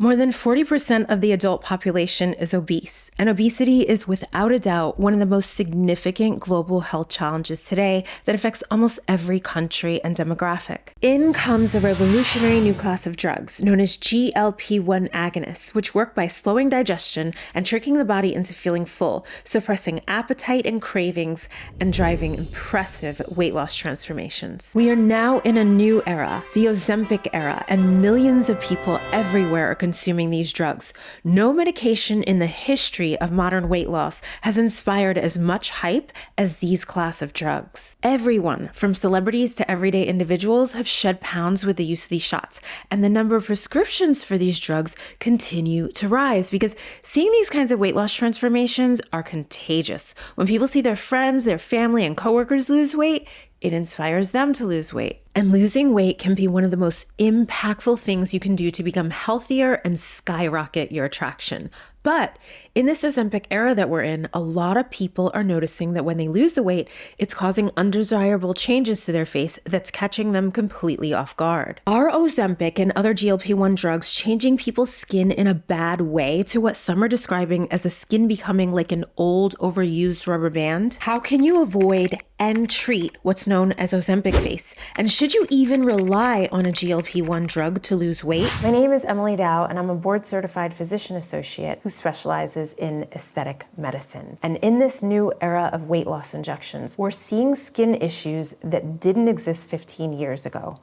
More than 40% of the adult population is obese, and obesity is without a doubt one of the most significant global health challenges today that affects almost every country and demographic. In comes a revolutionary new class of drugs known as GLP-1 agonists, which work by slowing digestion and tricking the body into feeling full, suppressing appetite and cravings, and driving impressive weight loss transformations. We are now in a new era, the Ozempic era, and millions of people everywhere are consuming these drugs. No medication in the history of modern weight loss has inspired as much hype as these class of drugs. Everyone, from celebrities to everyday individuals, have shed pounds with the use of these shots, and the number of prescriptions for these drugs continue to rise because seeing these kinds of weight loss transformations are contagious. When people see their friends, their family, and coworkers lose weight, it inspires them to lose weight. And losing weight can be one of the most impactful things you can do to become healthier and skyrocket your attraction. But in this Ozempic era that we're in, a lot of people are noticing that when they lose the weight, it's causing undesirable changes to their face that's catching them completely off guard. Are Ozempic and other GLP-1 drugs changing people's skin in a bad way to what some are describing as the skin becoming like an old, overused rubber band? How can you avoid and treat what's known as Ozempic face? And should you even rely on a GLP-1 drug to lose weight? My name is Emily Dow, and I'm a board-certified physician associate who specializes in aesthetic medicine. And in this new era of weight loss injections, we're seeing skin issues that didn't exist 15 years ago.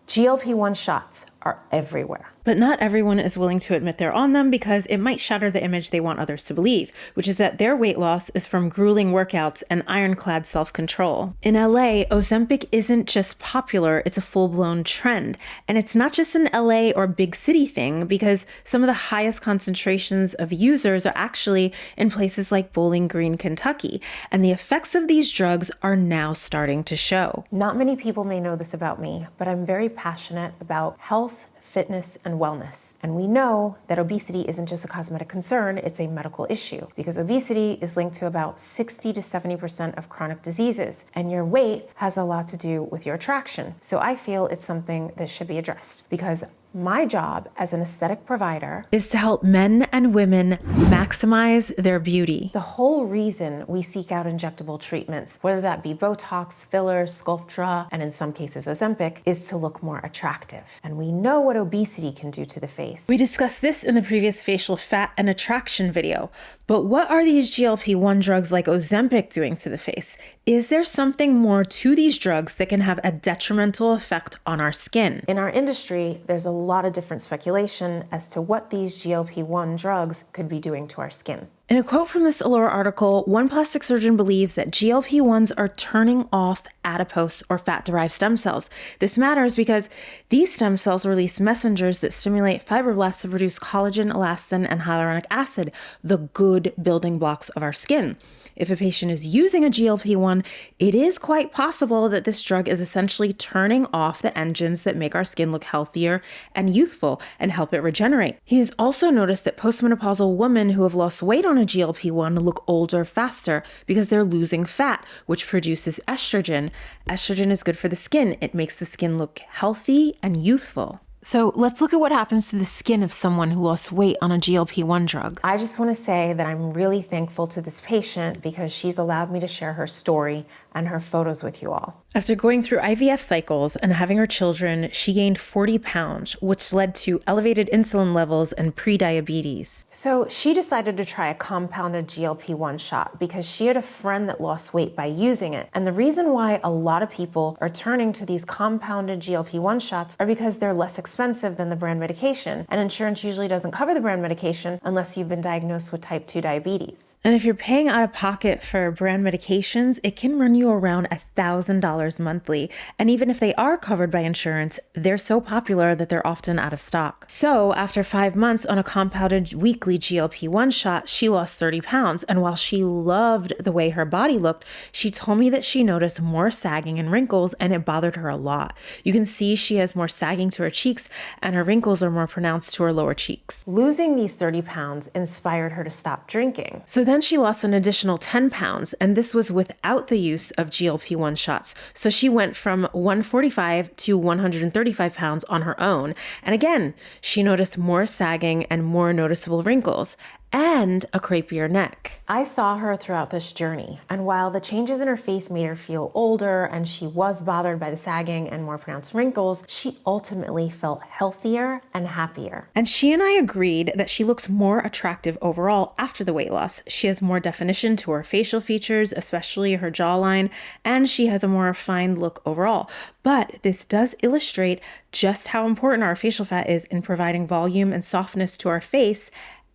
GLP-1 shots are everywhere. But not everyone is willing to admit they're on them because it might shatter the image they want others to believe, which is that their weight loss is from grueling workouts and ironclad self-control. In LA, Ozempic isn't just popular, it's a full-blown trend. And it's not just an LA or big city thing because some of the highest concentrations of users are actually in places like Bowling Green, Kentucky. And the effects of these drugs are now starting to show. Not many people may know this about me, but I'm very passionate about health, fitness, and wellness. And we know that obesity isn't just a cosmetic concern, it's a medical issue because obesity is linked to about 60 to 70% of chronic diseases. And your weight has a lot to do with your attraction. So I feel it's something that should be addressed because my job as an aesthetic provider is to help men and women maximize their beauty. The whole reason we seek out injectable treatments, whether that be Botox, fillers, Sculptra, and in some cases Ozempic, is to look more attractive. And we know what obesity can do to the face. We discussed this in the previous facial fat and attraction video, but what are these GLP-1 drugs like Ozempic doing to the face? Is there something more to these drugs that can have a detrimental effect on our skin? In our industry, there's a lot of different speculation as to what these GLP-1 drugs could be doing to our skin. In a quote from this Allure article, one plastic surgeon believes that GLP-1s are turning off adipose or fat-derived stem cells. This matters because these stem cells release messengers that stimulate fibroblasts to produce collagen, elastin, and hyaluronic acid, the good building blocks of our skin. If a patient is using a GLP-1, it is quite possible that this drug is essentially turning off the engines that make our skin look healthier and youthful and help it regenerate. He has also noticed that postmenopausal women who have lost weight on a GLP-1 look older faster because they're losing fat, which produces estrogen. Estrogen is good for the skin. It makes the skin look healthy and youthful. So let's look at what happens to the skin of someone who lost weight on a GLP-1 drug. I just want to say that I'm really thankful to this patient because she's allowed me to share her story and her photos with you all. After going through IVF cycles and having her children, she gained 40 pounds, which led to elevated insulin levels and prediabetes. So she decided to try a compounded GLP-1 shot because she had a friend that lost weight by using it. And the reason why a lot of people are turning to these compounded GLP-1 shots are because they're less expensive than the brand medication. And insurance usually doesn't cover the brand medication unless you've been diagnosed with type 2 diabetes. And if you're paying out of pocket for brand medications, it can run you around $1,000 monthly. And even if they are covered by insurance, they're so popular that they're often out of stock. So after 5 months on a compounded weekly GLP-1 shot, she lost 30 pounds. And while she loved the way her body looked, she told me that she noticed more sagging and wrinkles, and it bothered her a lot. You can see she has more sagging to her cheeks, and her wrinkles are more pronounced to her lower cheeks. Losing these 30 pounds inspired her to stop drinking. So then she lost an additional 10 pounds, and this was without the use of GLP-1 shots. So she went from 145 to 135 pounds on her own. And again, she noticed more sagging and more noticeable wrinkles and a crepier neck. I saw her throughout this journey, and while the changes in her face made her feel older and she was bothered by the sagging and more pronounced wrinkles, she ultimately felt healthier and happier. And she and I agreed that she looks more attractive overall after the weight loss. She has more definition to her facial features, especially her jawline, and she has a more refined look overall. But this does illustrate just how important our facial fat is in providing volume and softness to our face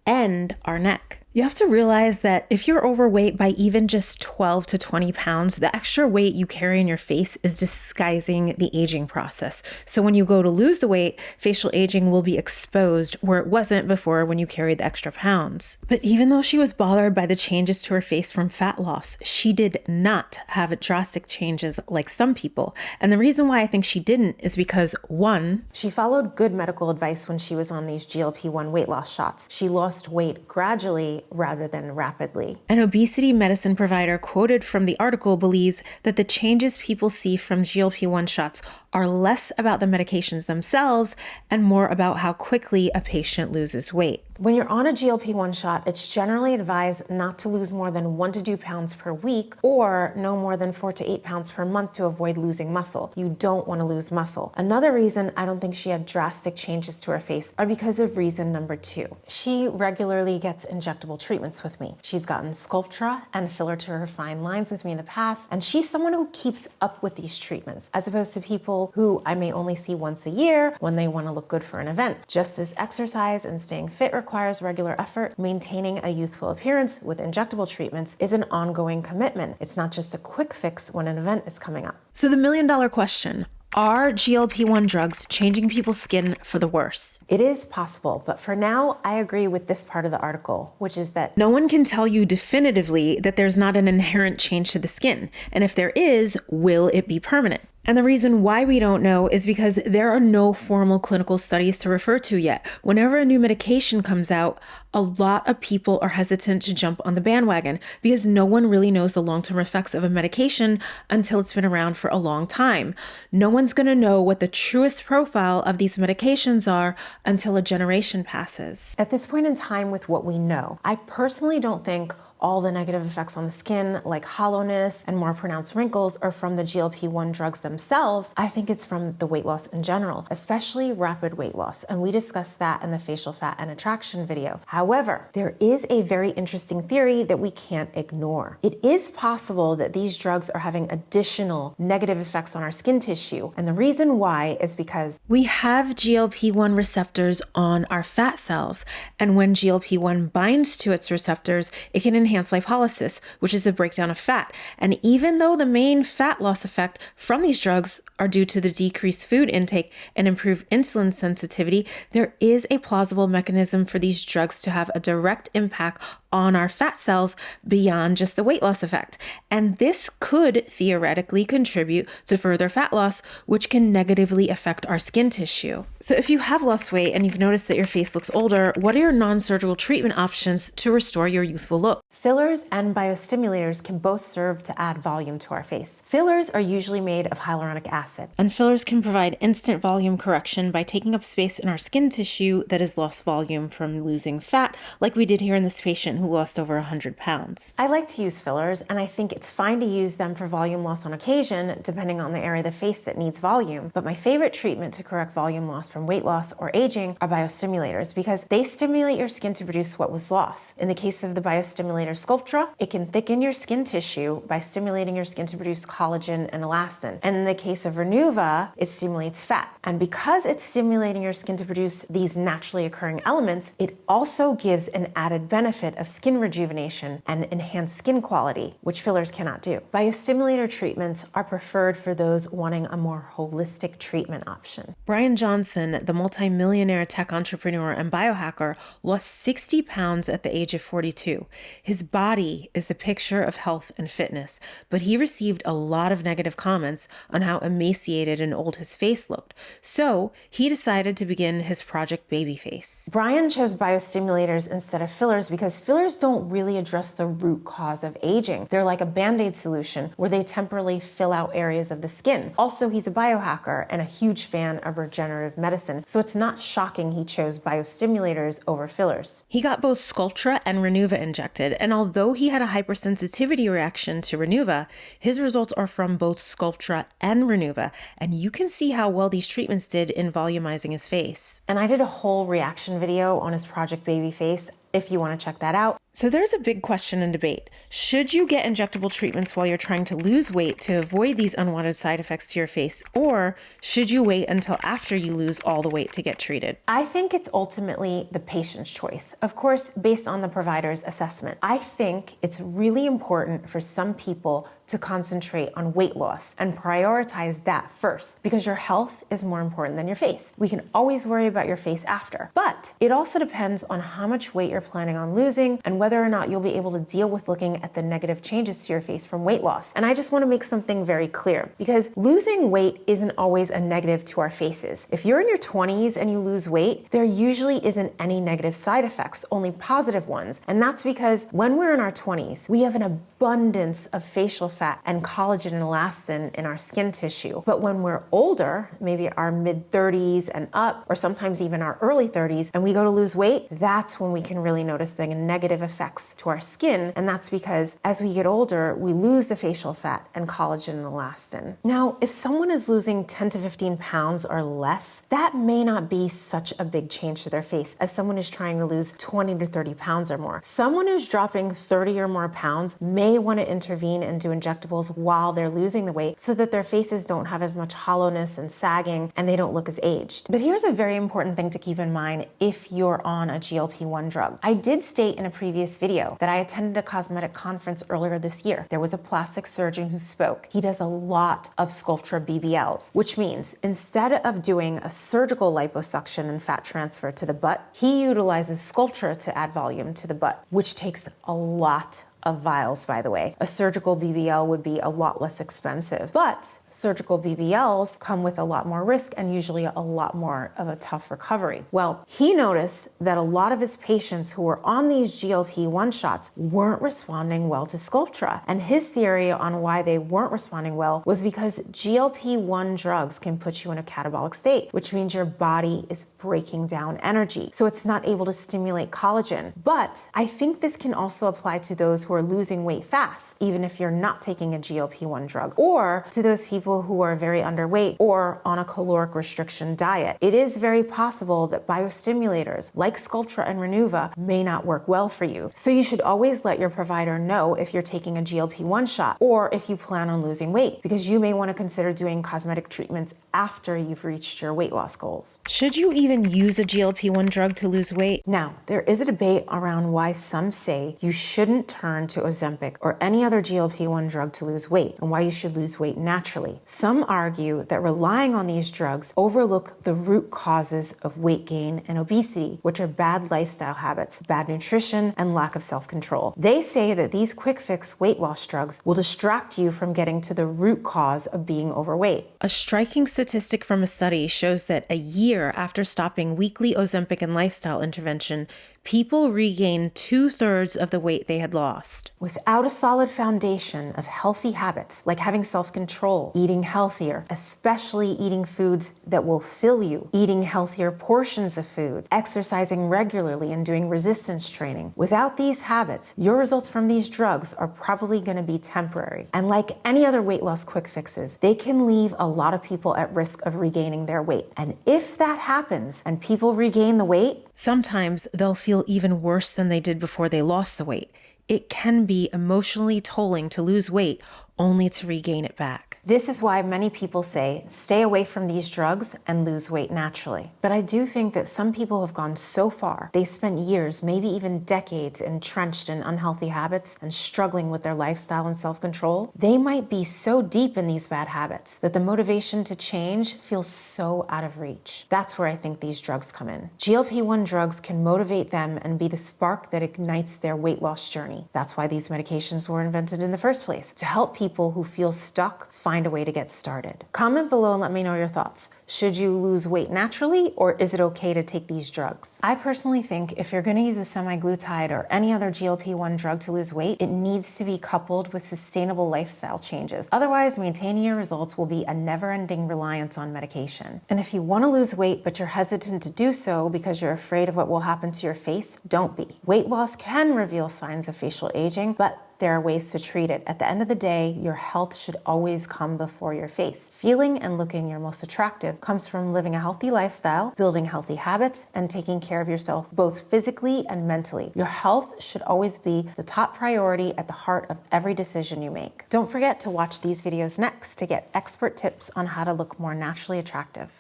and our neck. You have to realize that if you're overweight by even just 12 to 20 pounds, the extra weight you carry in your face is disguising the aging process. So when you go to lose the weight, facial aging will be exposed where it wasn't before when you carried the extra pounds. But even though she was bothered by the changes to her face from fat loss, she did not have drastic changes like some people. And the reason why I think she didn't is because, one, she followed good medical advice when she was on these GLP-1 weight loss shots. She lost weight gradually rather than rapidly. An obesity medicine provider quoted from the article believes that the changes people see from GLP-1 shots are less about the medications themselves and more about how quickly a patient loses weight. When you're on a GLP-1 shot, it's generally advised not to lose more than 1 to 2 pounds per week or no more than 4 to 8 pounds per month to avoid losing muscle. You don't want to lose muscle. Another reason I don't think she had drastic changes to her face are because of reason number 2. She regularly gets injectable treatments with me. She's gotten Sculptra and filler to her fine lines with me in the past, and she's someone who keeps up with these treatments, as opposed to people who I may only see once a year when they want to look good for an event. Just as exercise and staying fit requires regular effort, maintaining a youthful appearance with injectable treatments is an ongoing commitment. It's not just a quick fix when an event is coming up. So the million-dollar question: are GLP-1 drugs changing people's skin for the worse? It is possible, but for now, I agree with this part of the article, which is that no one can tell you definitively that there's not an inherent change to the skin. And if there is, will it be permanent? And the reason why we don't know is because there are no formal clinical studies to refer to yet. Whenever a new medication comes out, a lot of people are hesitant to jump on the bandwagon because no one really knows the long-term effects of a medication until it's been around for a long time. No one's going to know what the truest profile of these medications are until a generation passes. At this point in time, with what we know, I personally don't think all the negative effects on the skin, like hollowness and more pronounced wrinkles, are from the GLP-1 drugs themselves. I think it's from the weight loss in general, especially rapid weight loss. And we discussed that in the facial fat and attraction video. However, there is a very interesting theory that we can't ignore. It is possible that these drugs are having additional negative effects on our skin tissue. And the reason why is because we have GLP-1 receptors on our fat cells. And when GLP-1 binds to its receptors, it can enhance lipolysis, which is the breakdown of fat. And even though the main fat loss effect from these drugs are due to the decreased food intake and improved insulin sensitivity, there is a plausible mechanism for these drugs to have a direct impact on our fat cells beyond just the weight loss effect. And this could theoretically contribute to further fat loss, which can negatively affect our skin tissue. So if you have lost weight and you've noticed that your face looks older, what are your non-surgical treatment options to restore your youthful look? Fillers and biostimulators can both serve to add volume to our face. Fillers are usually made of hyaluronic acid. And fillers can provide instant volume correction by taking up space in our skin tissue that has lost volume from losing fat, like we did here in this patient who lost over 100 pounds. I like to use fillers, and I think it's fine to use them for volume loss on occasion, depending on the area of the face that needs volume. But my favorite treatment to correct volume loss from weight loss or aging are biostimulators, because they stimulate your skin to produce what was lost. In the case of the biostimulator Sculptra, it can thicken your skin tissue by stimulating your skin to produce collagen and elastin. And in the case of Renuva, it stimulates fat. And because it's stimulating your skin to produce these naturally occurring elements, it also gives an added benefit of skin rejuvenation and enhanced skin quality, which fillers cannot do. Biostimulator treatments are preferred for those wanting a more holistic treatment option. Brian Johnson, the multimillionaire tech entrepreneur and biohacker, lost 60 pounds at the age of 42. His body is the picture of health and fitness, but he received a lot of negative comments on how emaciated and old his face looked. So he decided to begin his Project Babyface. Brian chose biostimulators instead of fillers because fillers Fillers don't really address the root cause of aging. They're like a Band-Aid solution where they temporarily fill out areas of the skin. Also, he's a biohacker and a huge fan of regenerative medicine, so it's not shocking he chose biostimulators over fillers. He got both Sculptra and Renuva injected, and although he had a hypersensitivity reaction to Renuva, his results are from both Sculptra and Renuva, and you can see how well these treatments did in volumizing his face. And I did a whole reaction video on his Project Baby Face if you want to check that out. So there's a big question and debate. Should you get injectable treatments while you're trying to lose weight to avoid these unwanted side effects to your face, or should you wait until after you lose all the weight to get treated? I think it's ultimately the patient's choice, of course, based on the provider's assessment. I think it's really important for some people to concentrate on weight loss and prioritize that first, because your health is more important than your face. We can always worry about your face after, but it also depends on how much weight you're planning on losing and whether or not you'll be able to deal with looking at the negative changes to your face from weight loss. And I just want to make something very clear, because losing weight isn't always a negative to our faces. If you're in your 20s and you lose weight, there usually isn't any negative side effects, only positive ones. And that's because when we're in our 20s, we have an abundance of facial fat and collagen and elastin in our skin tissue. But when we're older, maybe our mid 30s and up, or sometimes even our early 30s, and we go to lose weight, that's when we can really notice the negative effects to our skin. And that's because as we get older, we lose the facial fat and collagen and elastin. Now, if someone is losing 10 to 15 pounds or less, that may not be such a big change to their face as someone who's trying to lose 20 to 30 pounds or more. Someone who's dropping 30 or more pounds may want to intervene and do injectables while they're losing the weight so that their faces don't have as much hollowness and sagging and they don't look as aged. But here's a very important thing to keep in mind if you're on a GLP-1 drug. I did state in a previous video that I attended a cosmetic conference earlier this year. There was a plastic surgeon who spoke. He does a lot of Sculptra BBLs, which means instead of doing a surgical liposuction and fat transfer to the butt, he utilizes Sculptra to add volume to the butt, which takes a lot of vials, by the way. A surgical BBL would be a lot less expensive, but surgical BBLs come with a lot more risk and usually a lot more of a tough recovery. Well, he noticed that a lot of his patients who were on these GLP-1 shots weren't responding well to Sculptra. And his theory on why they weren't responding well was because GLP-1 drugs can put you in a catabolic state, which means your body is breaking down energy. So it's not able to stimulate collagen. But I think this can also apply to those who are losing weight fast, even if you're not taking a GLP-1 drug, or to those people who are very underweight or on a caloric restriction diet. It is very possible that biostimulators like Sculptra and Renuva may not work well for you. So you should always let your provider know if you're taking a GLP-1 shot or if you plan on losing weight, because you may want to consider doing cosmetic treatments after you've reached your weight loss goals. Should you even use a GLP-1 drug to lose weight? Now, there is a debate around why some say you shouldn't turn to Ozempic or any other GLP-1 drug to lose weight, and why you should lose weight naturally. Some argue that relying on these drugs overlook the root causes of weight gain and obesity, which are bad lifestyle habits, bad nutrition, and lack of self-control. They say that these quick fix weight loss drugs will distract you from getting to the root cause of being overweight. A striking statistic from a study shows that a year after stopping weekly Ozempic and lifestyle intervention, people regain 2/3 of the weight they had lost. Without a solid foundation of healthy habits, like having self-control, eating healthier, especially eating foods that will fill you, eating healthier portions of food, exercising regularly, and doing resistance training. Without these habits, your results from these drugs are probably going to be temporary. And like any other weight loss quick fixes, they can leave a lot of people at risk of regaining their weight. And if that happens and people regain the weight, sometimes they'll feel even worse than they did before they lost the weight. It can be emotionally tolling to lose weight only to regain it back. This is why many people say, stay away from these drugs and lose weight naturally. But I do think that some people have gone so far, they spent years, maybe even decades, entrenched in unhealthy habits and struggling with their lifestyle and self-control. They might be so deep in these bad habits that the motivation to change feels so out of reach. That's where I think these drugs come in. GLP-1 drugs can motivate them and be the spark that ignites their weight loss journey. That's why these medications were invented in the first place, to help people who feel stuck find find a way to get started. Comment below and let me know your thoughts. Should you lose weight naturally, or is it okay to take these drugs? I personally think if you're going to use a semaglutide or any other GLP-1 drug to lose weight, it needs to be coupled with sustainable lifestyle changes. Otherwise, maintaining your results will be a never-ending reliance on medication. And if you want to lose weight, but you're hesitant to do so because you're afraid of what will happen to your face, don't be. Weight loss can reveal signs of facial aging, but there are ways to treat it. At the end of the day, your health should always come before your face. Feeling and looking your most attractive comes from living a healthy lifestyle, building healthy habits, and taking care of yourself both physically and mentally. Your health should always be the top priority at the heart of every decision you make. Don't forget to watch these videos next to get expert tips on how to look more naturally attractive.